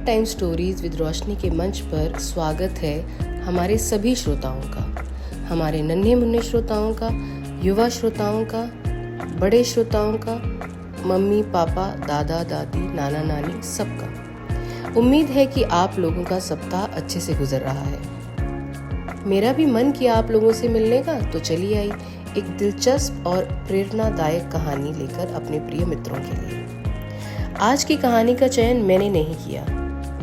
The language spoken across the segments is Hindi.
टाइम स्टोरीज विद रोशनी के मंच पर स्वागत है हमारे सभी श्रोताओं का, हमारे नन्हे मुन्ने श्रोताओं का, युवा श्रोताओं का, बड़े श्रोताओं का, मम्मी पापा, दादा दादी, नाना नानी, सबका। उम्मीद है कि आप लोगों का सप्ताह अच्छे से गुजर रहा है। मेरा भी मन किया आप लोगों से मिलने का, तो चली आई एक दिलचस्प और प्रेरणादायक कहानी लेकर अपने प्रिय मित्रों के लिए। आज की कहानी का चयन मैंने नहीं किया,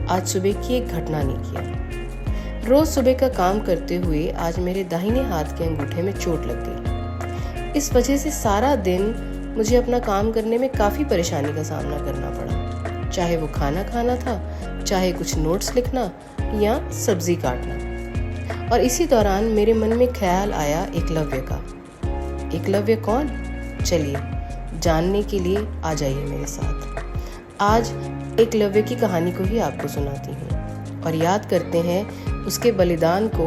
आज सुबह की एक घटना ने किया। रोज सुबह का काम करते हुए आज मेरे दाहिने हाथ के अंगूठे में चोट लग गई। इस वजह से सारा दिन मुझे अपना काम करने में काफ़ी परेशानी का सामना करना पड़ा, चाहे वो खाना खाना था, चाहे कुछ नोट्स लिखना या सब्जी काटना। और इसी दौरान मेरे मन में ख्याल आया एकलव्य का। एकलव्य कौन? चलिए जानने के लिए आ जाइए मेरे साथ। आज एकलव्य की कहानी को ही आपको सुनाती हूँ और याद करते हैं उसके बलिदान को,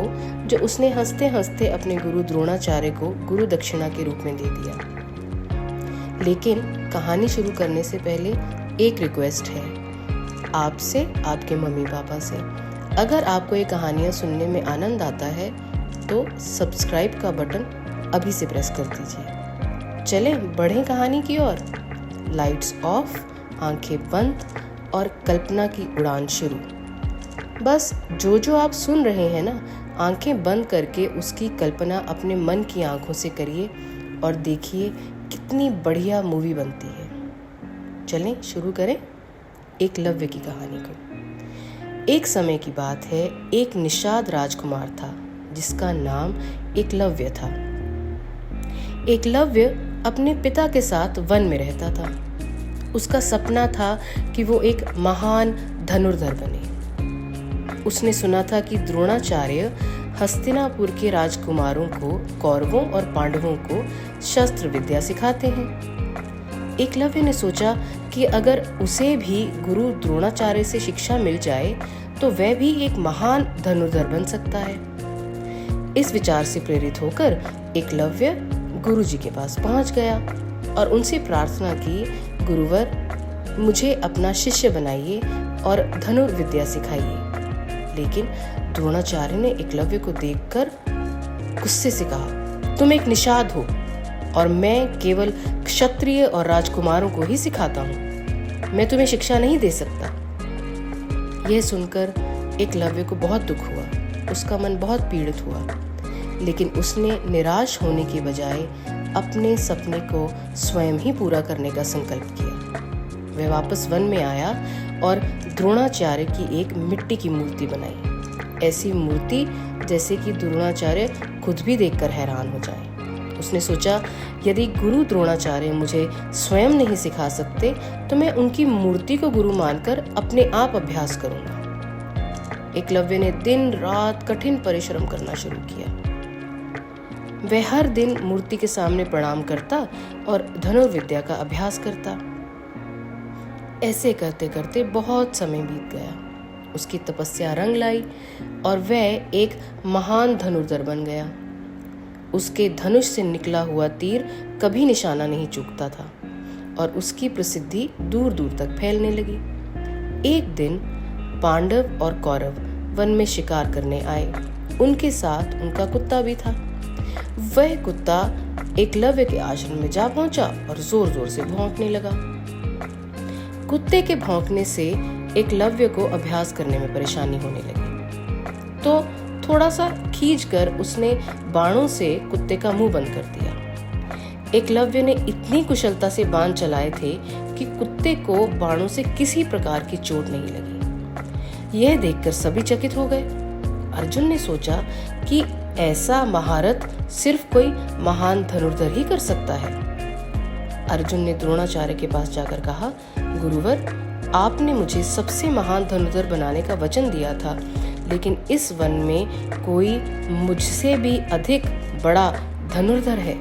जो उसने हंसते हंसते अपने गुरु द्रोणाचार्य को गुरु दक्षिणा के रूप में दे दिया। लेकिन कहानी शुरू करने से पहले एक रिक्वेस्ट है आपसे, आपके मम्मी पापा से। अगर आपको ये कहानियाँ सुनने में आनंद आता है तो सब्सक्राइब का बटन अभी से प्रेस कर दीजिए। चलें बढ़ें कहानी की ओर। लाइट्स ऑफ, आंखें बंद और कल्पना की उड़ान शुरू। बस जो आप सुन रहे हैं ना, आंखें बंद करके उसकी कल्पना अपने मन की आंखों से करिए और देखिए कितनी बढ़िया मूवी बनती है। चलें शुरू करें एकलव्य की कहानी को। एक समय की बात है, एक निषाद राजकुमार था जिसका नाम एकलव्य था। एकलव्य अपने पिता के साथ वन में रहता था। उसका सपना था कि वो एक महान धनुर्धर बने। उसने सुना था कि द्रोणाचार्य हस्तिनापुर के राजकुमारों को, कौरवों और पांडवों को शस्त्र विद्या सिखाते हैं। एकलव्य ने सोचा कि अगर उसे भी गुरु द्रोणाचार्य से शिक्षा मिल जाए तो वह भी एक महान धनुर्धर बन सकता है। इस विचार से प्रेरित होकर एकलव्य गुरुजी के पास पहुंच गया और उनसे प्रार्थना की, गुरुवर मुझे अपना शिष्य बनाइए और धनुर्विद्या सिखाइए। लेकिन द्रोणाचार्य ने एकलव्य को देखकर गुस्से से कहा, तुम एक निषाद हो और मैं केवल क्षत्रिय और राजकुमारों को ही सिखाता हूँ, मैं तुम्हें शिक्षा नहीं दे सकता। यह सुनकर एकलव्य को बहुत दुख हुआ, उसका मन बहुत पीड़ित हुआ। लेकिन उसने निराश होने के बजाय अपने सपने को स्वयं ही पूरा करने का संकल्प किया। वह वापस वन में आया और द्रोणाचार्य की एक मिट्टी की मूर्ति बनाई, ऐसी मूर्ति जैसे कि द्रोणाचार्य खुद भी देखकर हैरान हो जाए। उसने सोचा, यदि गुरु द्रोणाचार्य मुझे स्वयं नहीं सिखा सकते तो मैं उनकी मूर्ति को गुरु मानकर अपने आप अभ्यास करूंगा। एकलव्य ने दिन रात कठिन परिश्रम करना शुरू किया। वह हर दिन मूर्ति के सामने प्रणाम करता और धनुर्विद्या का अभ्यास करता। ऐसे करते करते बहुत समय बीत गया। उसकी तपस्या रंग लाई और वह एक महान धनुर्धर बन गया। उसके धनुष से निकला हुआ तीर कभी निशाना नहीं चूकता था और उसकी प्रसिद्धि दूर दूर तक फैलने लगी। एक दिन पांडव और कौरव वन में शिकार करने आए। उनके साथ उनका कुत्ता भी था। वह कुत्ता एकलव्य के आश्रम में जा पहुंचा और जोर जोर से भौंकने लगा। कुत्ते के भौंकने से एकलव्य को अभ्यास करने में परेशानी होने लगी, तो थोड़ा सा खींचकर उसने बाणों से कुत्ते का मुंह बंद कर दिया। एकलव्य ने इतनी कुशलता से बाण चलाए थे कि कुत्ते को बाणों से किसी प्रकार की चोट नहीं लगी। यह देखकर सभी चकित हो गए। अर्जुन ने सोचा कि ऐसा महारत सिर्फ कोई महान धनुर्धर ही कर सकता है। अर्जुन ने द्रोणाचार्य के पास जाकर कहा, गुरुवर आपने मुझे सबसे महान धनुर्धर बनाने का वचन दिया था, लेकिन इस वन में कोई मुझसे भी अधिक बड़ा धनुर्धर है।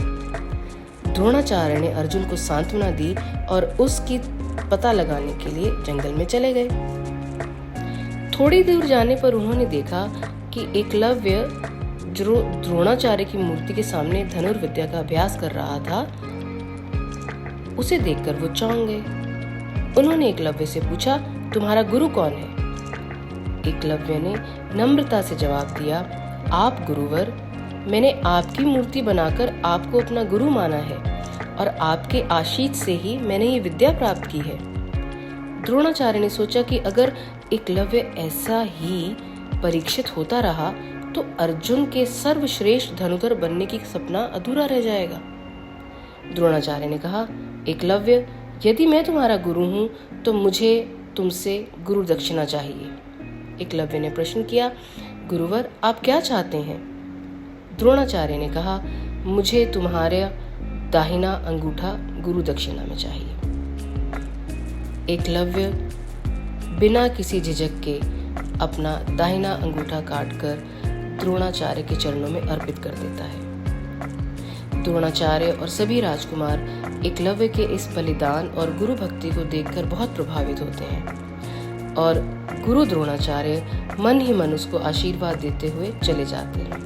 द्रोणाचार्य ने अर्जुन को सांत्वना दी और उसकी पता लगाने के लिए जंगल में चले गए। थोड़ी दूर जाने पर उन्होंने देखा कि एकलव्य जो द्रोणाचार्य की मूर्ति के सामने धनुर्विद्या का अभ्यास कर रहा था, उसे देखकर वो चौंक गए। उन्होंने एकलव्य से पूछा, तुम्हारा गुरु कौन है? एकलव्य ने नम्रता से जवाब दिया, आप गुरुवर, मैंने आपकी मूर्ति बनाकर आपको अपना गुरु माना है और आपके आशीष से ही मैंने ये विद्या प्राप्त की है। द्रोणाचार्य ने सोचा कि अगर एकलव्य ऐसा ही परीक्षित होता रहा तो अर्जुन के सर्वश्रेष्ठ धनुधर बनने की सपना अधूरा रह जाएगा। द्रोणाचार्य ने कहा, एकलव्य, यदि मैं तुम्हारा गुरु हूं तो मुझे तुमसे गुरु दक्षिणा चाहिए। एकलव्य ने प्रश्न किया, गुरुवर, आप क्या चाहते हैं? द्रोणाचार्य ने कहा, मुझे तुम्हारा दाहिना अंगूठा गुरु दक्षिणा में चाहिए। एकलव्य बिना किसी झिझक के अपना दाहिना अंगूठा काटकर द्रोणाचार्य के चरणों में अर्पित कर देता है। द्रोणाचार्य और सभी राजकुमार एकलव्य के इस बलिदान और गुरु भक्ति को देखकर बहुत प्रभावित होते हैं और गुरु द्रोणाचार्य मन ही मन उसको आशीर्वाद देते हुए चले जाते हैं।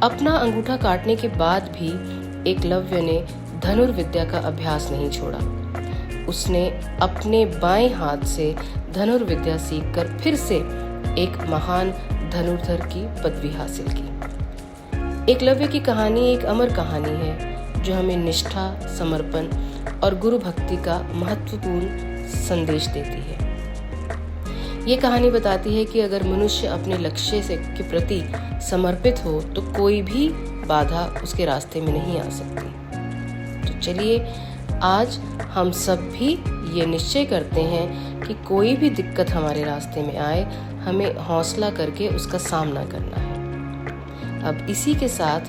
अपना अंगूठा काटने के बाद भी एकलव्य ने धनुर्विद्या का अभ्यास नहीं छोड़ा। उसने अपने बाएं हाथ से धनुर्विद्या सीखकर फिर से एक महान धनुर्धर की पदवी हासिल की। एकलव्य की कहानी एक अमर कहानी है जो हमें निष्ठा, समर्पण और गुरु भक्ति का महत्वपूर्ण संदेश देती है। ये कहानी बताती है कि अगर मनुष्य अपने लक्ष्य के प्रति समर्पित हो तो कोई भी बाधा उसके रास्ते में नहीं आ सकती। तो चलिए आज हम सब भी ये निश्चय करते हैं कि कोई भी दिक्कत हमारे रास्ते में आए, हमें हौसला करके उसका सामना करना है। अब इसी के साथ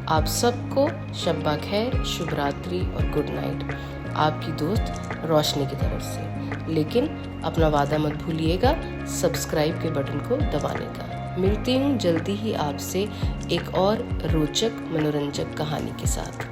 आप सबको शब्बा खैर, शुभ रात्रि और गुड नाइट। आपकी दोस्त रोशनी की तरफ से। लेकिन अपना वादा मत भूलिएगा सब्सक्राइब के बटन को दबाने का। मिलती हूँ जल्दी ही आपसे एक और रोचक मनोरंजक कहानी के साथ।